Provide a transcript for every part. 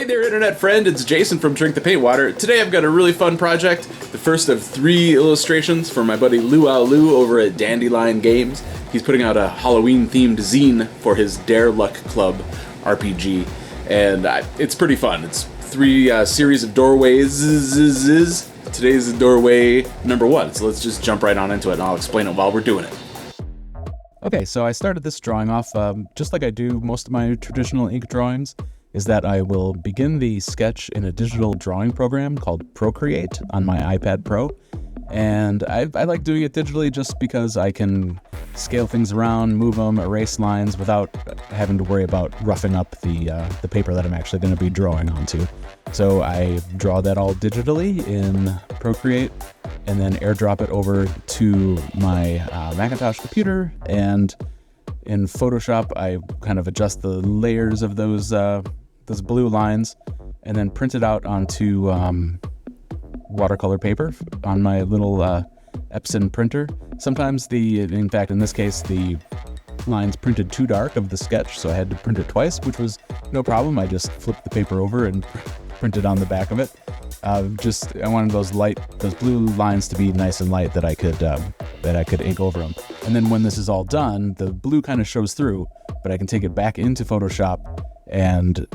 Hey there, internet friend, it's Jason from Drink the Paint Water. Today I've got a really fun project, the first of 3 illustrations for my buddy Luau Lou over at Dandyline Games. He's putting out a Halloween-themed zine for his Dare Luck Club RPG, and it's pretty fun. It's 3 series of doorways. Today's doorway number 1, so let's just jump right on into it, and I'll explain it while we're doing it. Okay, so I started this drawing off just like I do most of my traditional ink drawings, is that I will begin the sketch in a digital drawing program called Procreate on my iPad Pro. And I like doing it digitally just because I can scale things around, move them, erase lines without having to worry about roughing up the paper that I'm actually going to be drawing onto. So I draw that all digitally in Procreate and then airdrop it over to my Macintosh computer. And in Photoshop, I kind of adjust the layers of those blue lines and then print it out onto watercolor paper on my little Epson printer. Sometimes in fact in this case, the lines printed too dark of the sketch, so I had to print it twice, which was no problem. I just flipped the paper over and printed on the back of it. I wanted those blue lines to be nice and light that I could ink over them. And then when this is all done, the blue kind of shows through, but I can take it back into Photoshop and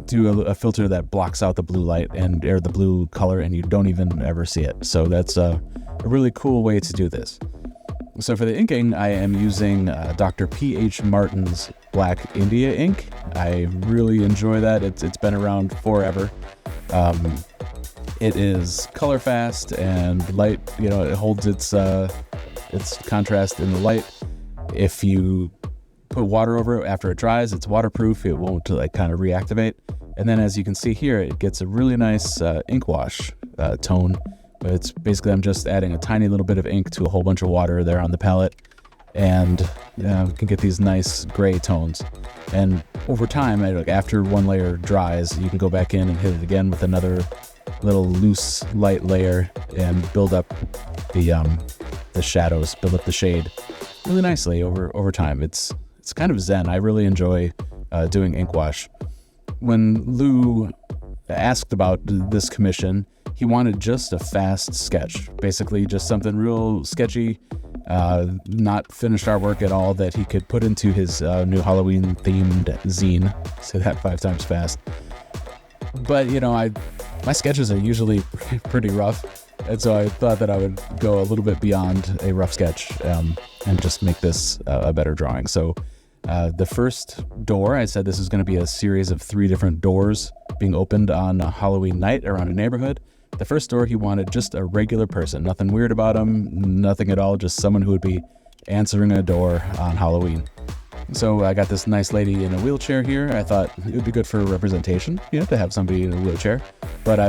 do a filter that blocks out the blue light and air the blue color, and you don't even ever see it. So that's a really cool way to do this. So for the inking, I am using Dr. P.H. Martin's Black India ink. I really enjoy that. It's been around forever. It is color fast and light. You know, it holds its contrast in the light. If you put water over it after it dries, it's waterproof. It won't kind of reactivate. And then as you can see here, it gets a really nice ink wash tone. But it's basically, I'm just adding a tiny little bit of ink to a whole bunch of water there on the palette, and we can get these nice gray tones. And over time, after one layer dries, you can go back in and hit it again with another little loose light layer and build up the shadows, build up the shade really nicely over time. It's kind of zen. I really enjoy doing ink wash. When Lou asked about this commission, he wanted just a fast sketch, basically just something real sketchy, not finished artwork at all, that he could put into his new Halloween-themed zine. Say that 5 times fast. But, my sketches are usually pretty rough, and so I thought that I would go a little bit beyond a rough sketch and just make this a better drawing. So the first door, I said this is going to be a series of 3 different doors being opened on a Halloween night around a neighborhood. The first door, he wanted just a regular person, nothing weird about him, nothing at all, just someone who would be answering a door on Halloween. So I got this nice lady in a wheelchair here. I thought it would be good for representation, to have somebody in a wheelchair. But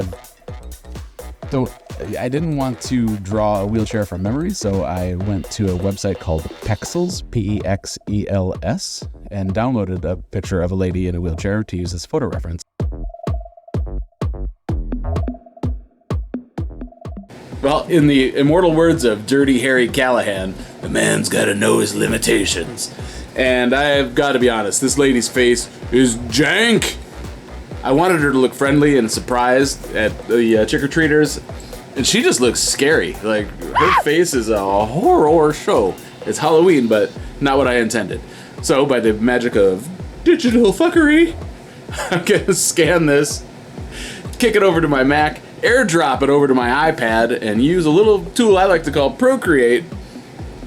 I didn't want to draw a wheelchair from memory, so I went to a website called Pexels, P-E-X-E-L-S, and downloaded a picture of a lady in a wheelchair to use as photo reference. Well, in the immortal words of Dirty Harry Callahan, the man's gotta know his limitations. And I've got to be honest, this lady's face is jank. I wanted her to look friendly and surprised at the trick-or-treaters, and she just looks scary. Like, her face is a horror show. It's Halloween, but not what I intended. So, by the magic of digital fuckery, I'm gonna scan this, kick it over to my Mac, airdrop it over to my iPad, and use a little tool I like to call Procreate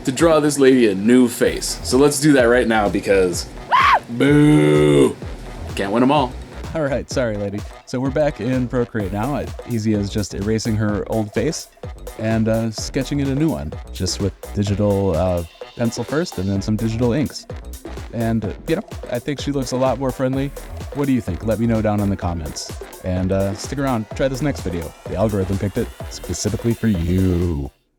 to draw this lady a new face. So let's do that right now, because boo! Can't win them all. All right, sorry, lady. So we're back in Procreate now. Easy as just erasing her old face and sketching in a new one, just with digital pencil first and then some digital inks. And, I think she looks a lot more friendly. What do you think? Let me know down in the comments. And stick around, try this next video. The algorithm picked it specifically for you.